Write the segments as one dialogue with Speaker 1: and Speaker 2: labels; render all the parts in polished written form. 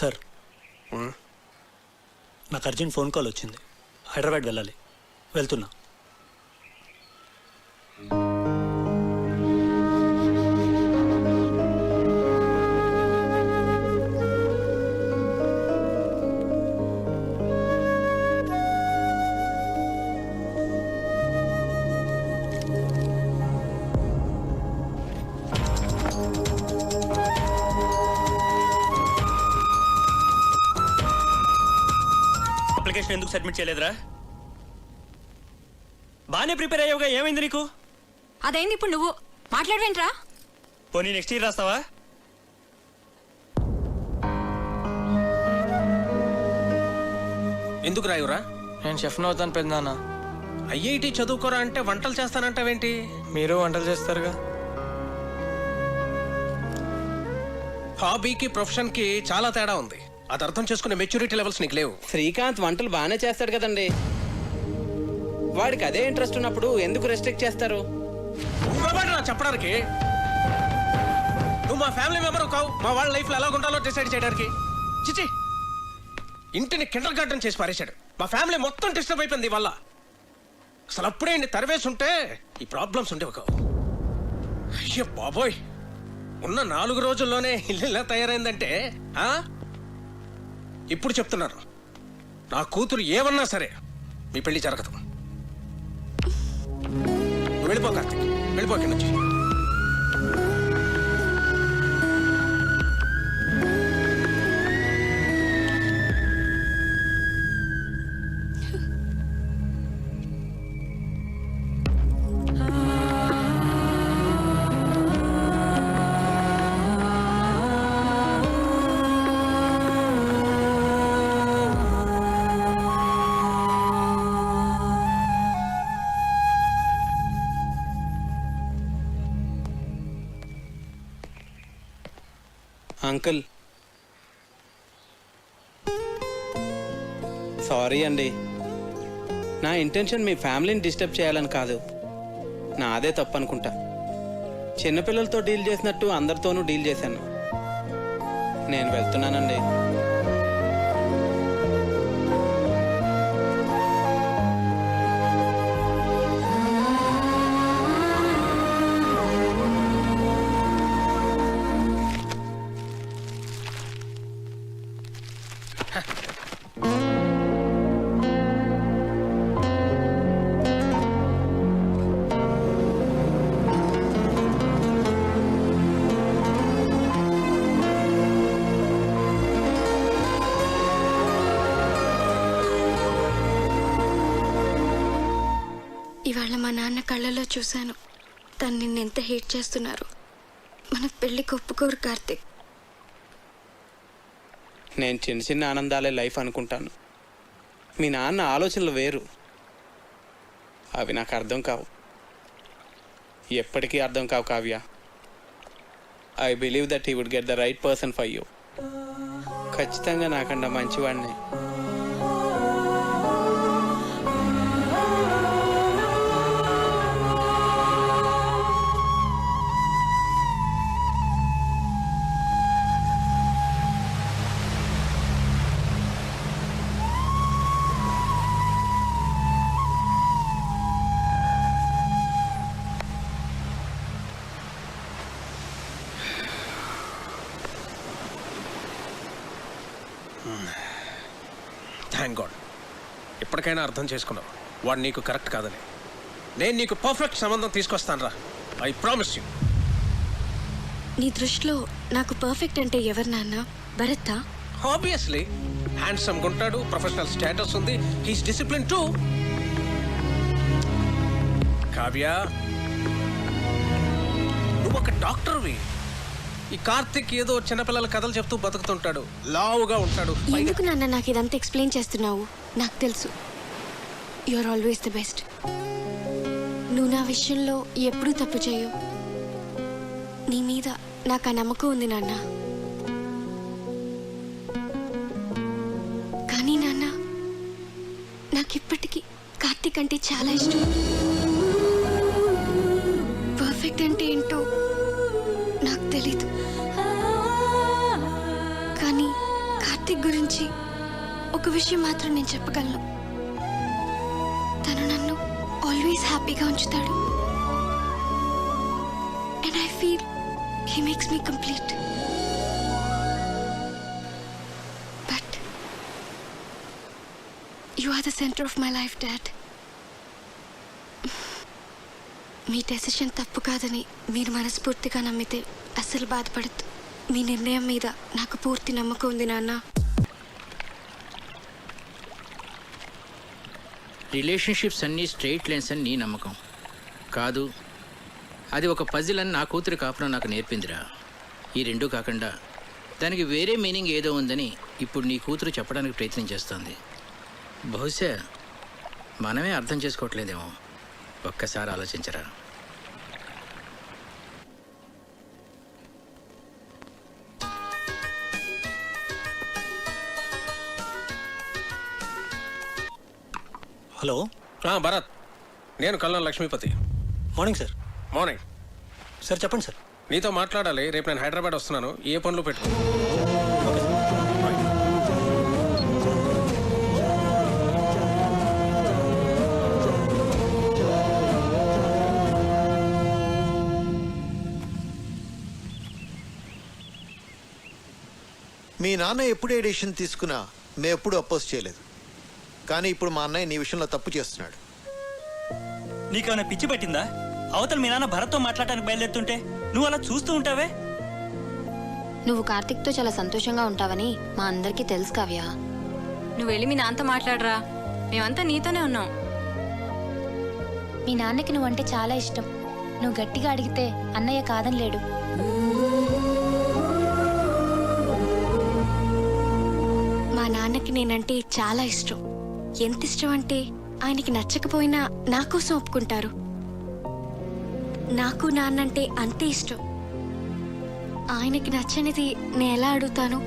Speaker 1: Sir నాకు urgent phone call వచ్చింది. హైదరాబాద్ వెళ్ళాలి, వెళ్తున్నా. అప్లికేషన్ ఎందుకు సబ్మిట్ చేయలేదురా? బాగానే ప్రిపేర్ అయ్యావుగా, ఏమైంది నీకు?
Speaker 2: అదైంది, ఇప్పుడు నువ్వు మాట్లాడవేంట్రా?
Speaker 1: పోనీ నెక్స్ట్ ఇయర్ రాస్తావా?
Speaker 3: ఎందుకు రాయురా?
Speaker 4: నేను షెఫ్ని అవుతాను పెద్దనాన్న.
Speaker 3: ఐఐటి చదువుకోరా అంటే వంటలు చేస్తానంటావేంటి?
Speaker 4: మీరు వంటలు చేస్తారుగా.
Speaker 3: హాబీకి ప్రొఫెషన్కి చాలా తేడా ఉంది. అది అర్థం చేసుకునే మెచ్యూరిటీ లెవెల్స్ నీకు లేవు.
Speaker 5: శ్రీకాంత్ వంటలు బాగానే చేస్తాడు కదండి. వాడికి అదే ఇంట్రెస్ట్ ఉన్నప్పుడు ఎందుకు రెస్ట్రిక్ట్ చేస్తారు?
Speaker 3: చెప్పడానికి నువ్వు మా ఫ్యామిలీ మెంబర్ కావు. మా వాళ్ళ లైఫ్ లో ఎలా ఉండాలో డిసైడ్ చేయడానికి. చిచి, ఇంటిని కిండర్ గార్డెన్ చేసి పారేశాడు. మా ఫ్యామిలీ మొత్తం డిస్టర్బ్ అయిపోయింది వల్ల. అసలు అప్పుడే ఇన్ని తరివేసి ఉంటే ఈ ప్రాబ్లమ్స్ ఉండేవి కావు. అయ్యో బాబోయ్, ఉన్న 4 రోజుల్లోనే ఇల్లు ఇలా తయారైందంటే ఇప్పుడు చెప్తున్నారు, నా కూతురు ఏమన్నా సరే మీ పెళ్లి జరగదు. వెళ్ళిపో కార్తీక్, వెళ్ళిపో ఇక్కడి నుంచి.
Speaker 5: అంకుల్, సారీ అండి. నా ఇంటెన్షన్ మీ ఫ్యామిలీని డిస్టర్బ్ చేయాలని కాదు. నాదే తప్పు అనుకుంటా. చిన్నపిల్లలతో డీల్ చేసినట్టు అందరితోనూ డీల్ చేశాను. నేను వెళ్తున్నానండి.
Speaker 2: ఇవాళ మా నాన్న కళ్ళలో చూశాను, తను నిన్నెంత హేట్ చేస్తున్నారు. మన పెళ్ళికి ఒప్పుకోరు కార్తీక్.
Speaker 5: నేను చిన్న చిన్న ఆనందాలే లైఫ్ అనుకుంటాను. మీ నాన్న ఆలోచనలు వేరు. అవి నాకు అర్థం కావు, ఎప్పటికీ అర్థం కావు Kavya. I believe that he would get the right person for you. ఖచ్చితంగా నాకన్నా మంచివాడిని.
Speaker 3: థ్యాంక్ గాడ్, ఇప్పటికైనా అర్థం చేసుకున్నావు వాడు నీకు కరెక్ట్ కాదని. నేను నీకు పర్ఫెక్ట్ సంబంధం తీసుకొస్తాను రా, ఐ ప్రామిస్ యూ.
Speaker 2: నీ దృష్టిలో నాకు పర్ఫెక్ట్ అంటే ఎవరు నాన్న? భరతా?
Speaker 3: ఆబ్వియస్లీ. హ్యాండ్సమ్ ఉంటాడు, ప్రొఫెషనల్ స్టేటస్ ఉంది, హీస్ డిసిప్లిన్ టూ. కావ్య, నువ్వు ఒక డాక్టర్వి. ఈ కార్తిక్ ఏదో చిన్నపిల్లల కథలు చెప్తూ బతుకుతుంటాడు, లావుగా ఉంటాడు.
Speaker 2: ఎందుకు నాన్న నాకు ఇదంతా ఎక్స్ప్లెయిన్ చేస్తున్నావు? నాకు తెలుసు, you are always the best. నువ్వు నా విషయంలో ఎప్పుడూ తప్పు చేయవు. నీ మీద నాకు ఆ నమ్మకం ఉంది నాన్న. కానీ నాన్న, నాకిప్పటికీ కార్తిక్ అంటే చాలా ఇష్టం. పర్ఫెక్ట్ అంటే ఏంటో నాకు తెలీదు, కానీ విషయం మాత్రం నేను చెప్పగలను. తను నన్ను ఆల్వేస్ హ్యాపీగా ఉంచుతాడు. And I feel he makes me complete. But you are the centre of my life, dad. మీ డెసిషన్ తప్పు కాదని మీరు మనస్ఫూర్తిగా నమ్మితే అస్సలు బాధపడద్దు. మీ నిర్ణయం మీద నాకు పూర్తి నమ్మకం ఉంది, నాన్న.
Speaker 6: రిలేషన్షిప్స్ అన్నీ స్ట్రెయిట్ లైన్స్ అని నీ నమ్మకం కాదు. అది ఒక పజిల్ అని నా కూతురి కాపురం నాకు నేర్పిందిరా. ఈ రెండూ కాకుండా దానికి వేరే మీనింగ్ ఏదో ఉందని ఇప్పుడు నీ కూతురు చెప్పడానికి ప్రయత్నం చేస్తోంది. బహుశా మనమే అర్థం చేసుకోవట్లేదేమో. ఒక్కసారి ఆలోచించరా.
Speaker 1: హలో,
Speaker 3: భరత్, నేను Kallam Lakshmipathi.
Speaker 1: Morning sir.
Speaker 3: Morning.
Speaker 1: Sir చెప్పండి సార్.
Speaker 3: నీతో మాట్లాడాలి. రేపు నేను హైదరాబాద్ వస్తున్నాను. ఏ పనులు పెట్టుకో.
Speaker 7: మీ నాన్న ఎప్పుడు ఏ డెసిషన్ తీసుకున్నా మేము ఎప్పుడు అపోజ్ చేయలేదు. కానీ ఇప్పుడు మా అన్నయ్య నీ విషయంలో తప్పు చేస్తున్నాడు.
Speaker 1: నీకేమైనా పిచ్చి పట్టిందా? అవతల మీ నాన్న భరత్తో మాట్లాడటానికి బయలుదేరుతుంటే నువ్వు అలా చూస్తూ ఉంటావే?
Speaker 8: నువ్వు కార్తిక్తో చాలా సంతోషంగా ఉంటావని మా అందరికీ తెలుసు కావ్య.
Speaker 9: నువ్వు వెళ్ళి మీ నాన్నతో మాట్లాడరా. మేమంతా నీతోనే ఉన్నాం.
Speaker 8: మీ నాన్నకి నువ్వంటే చాలా ఇష్టం. నువ్వు గట్టిగా అడిగితే అన్నయ్య కాదని లేడు.
Speaker 2: మా నాన్నకి నేనంటే చాలా ఇష్టం. ఎంత ఇష్టం అంటే ఆయనకి నచ్చకపోయినా నా కోసం ఒప్పుకుంటారు. నాకు నాన్నంటే అంతే ఇష్టం. ఆయనకి నచ్చనిది నేను ఎలా అడుగుతాను?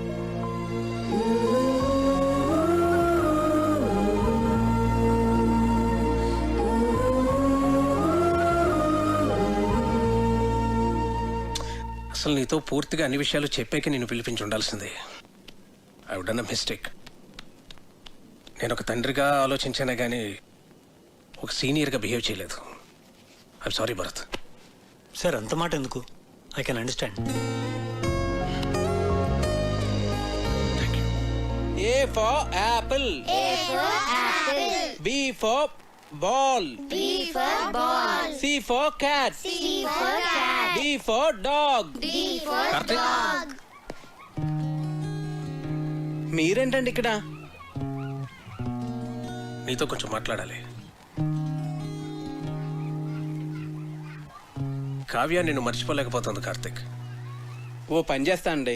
Speaker 3: అసలు నీతో పూర్తిగా అన్ని విషయాలు చెప్పాక నేను పిలిపించి ఉండాల్సిందే. I would done a mistake. నేను ఒక తండ్రిగా ఆలోచించానే కానీ ఒక సీనియర్గా బిహేవ్ చేయలేదు. I'm sorry Bharat.
Speaker 1: సార్ అంత మాట ఎందుకు? I can understand.
Speaker 5: A for apple. B for ball. C for cat. D for dog.
Speaker 3: Karthik,
Speaker 5: మీరేంటండి ఇక్కడ?
Speaker 3: నీతో కొంచెం మాట్లాడాలి. కావ్య నిన్ను మర్చిపోలేకపోతుంది కార్తీక్.
Speaker 5: ఓ పని చేస్తానండి.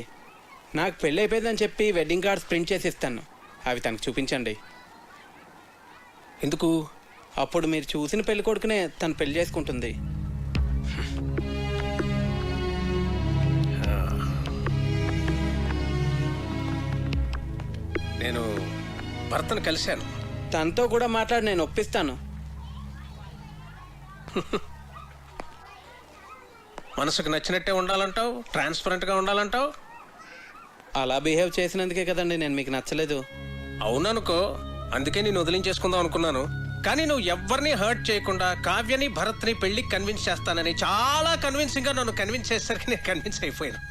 Speaker 5: నాకు పెళ్ళి అయిపోయిందని చెప్పి వెడ్డింగ్ కార్డ్స్ ప్రింట్ చేసి ఇస్తాను. అవి తనకు చూపించండి.
Speaker 3: ఎందుకు?
Speaker 5: అప్పుడు మీరు చూసిన పెళ్లి కొడుకునే తను పెళ్లి చేసుకుంటుంది.
Speaker 3: నేను భర్తను కలిశాను.
Speaker 5: తనతో కూడా మాట్లాడి నేను ఒప్పిస్తాను.
Speaker 3: మనసుకు నచ్చినట్టే ఉండాలంటావు, ట్రాన్స్పరెంట్గా ఉండాలంటావు.
Speaker 5: అలా బిహేవ్ చేసినందుకే కదండి నేను మీకు నచ్చలేదు.
Speaker 3: అవుననుకో, అందుకే నేను వదిలించేసుకుందాం అనుకున్నాను. కానీ నువ్వు ఎవరిని హర్ట్ చేయకుండా కావ్యని భరత్ని పెళ్లికి కన్విన్స్ చేస్తానని చాలా కన్విన్సింగ్గా నన్ను కన్విన్స్ చేసేసరికి నేను కన్విన్స్ అయిపోయాను.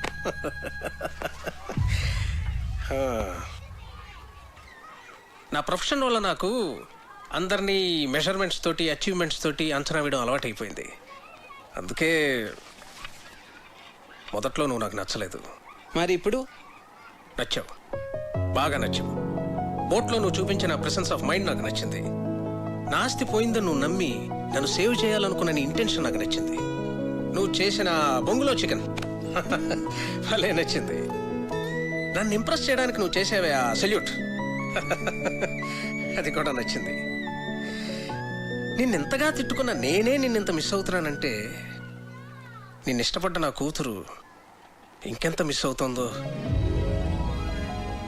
Speaker 3: నా ప్రొఫెషన్ వల్ల నాకు అందరినీ మెజర్మెంట్స్ తోటి అచీవ్మెంట్స్ తోటి అంచనా వేయడం అలవాటు అయిపోయింది. అందుకే మొదట్లో నువ్వు నాకు నచ్చలేదు.
Speaker 5: మరి ఇప్పుడు
Speaker 3: నచ్చావు, బాగా నచ్చావు. బోట్లో నువ్వు చూపించిన ప్రెసెన్స్ ఆఫ్ మైండ్ నాకు నచ్చింది. నా ఆస్తి పోయిందని నువ్వు నమ్మి నన్ను సేవ్ చేయాలనుకున్న నీ ఇంటెన్షన్ నాకు నచ్చింది. నువ్వు చేసిన బొంగులో చికెన్ భలే నచ్చింది. నన్ను ఇంప్రెస్ చేయడానికి నువ్వు చేసేవే ఆ సెల్యూట్ అది కూడా నచ్చింది. నిన్నెంతగా తిట్టుకున్నా నేనే నిన్నెంత మిస్ అవుతున్నానంటే నిన్ను ఇష్టపడ్డ నా కూతురు ఇంకెంత మిస్ అవుతుందో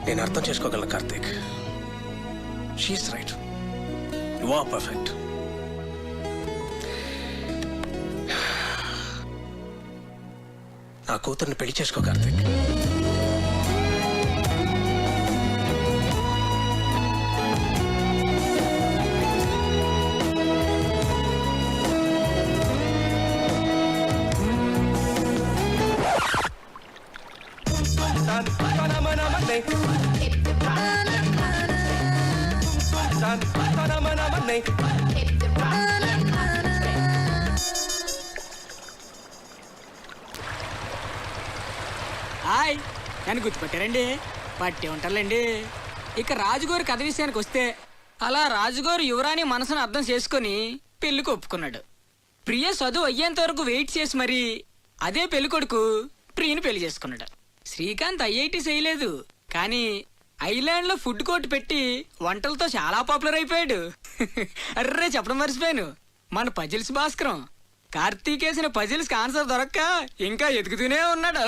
Speaker 3: నేను అర్థం చేసుకోగలను Karthik. She's right, you are perfect. నా కూతుర్ని పెళ్లి చేసుకో కార్తీక్.
Speaker 10: హాయ్ నన్ను గుర్తుపట్టారండి? పట్టి ఉంటారులేండి. ఇక రాజుగారి కథ విషయానికి వస్తే అలా రాజుగారు యువరాణి మనసును అర్థం చేసుకొని పెళ్లికి ఒప్పుకున్నాడు. ప్రియ చదువు అయ్యేంత వరకు వెయిట్ చేసి మరి అదే పెళ్లి కొడుకు ప్రియని పెళ్లి చేసుకున్నాడు. శ్రీకాంత్ ఐఐటి చేయలేదు, కానీ ఐలాండ్ లో ఫుడ్ కోర్ట్ పెట్టి వంటలతో చాలా పాపులర్ అయిపోయాడు. అర్రే చెప్పడం మర్చిపోయాను, మన పజిల్స్ భాస్కరం కార్తీక్ వేసిన పజిల్స్ ఆన్సర్ దొరక్క ఇంకా ఎదుగుతూనే ఉన్నాడు.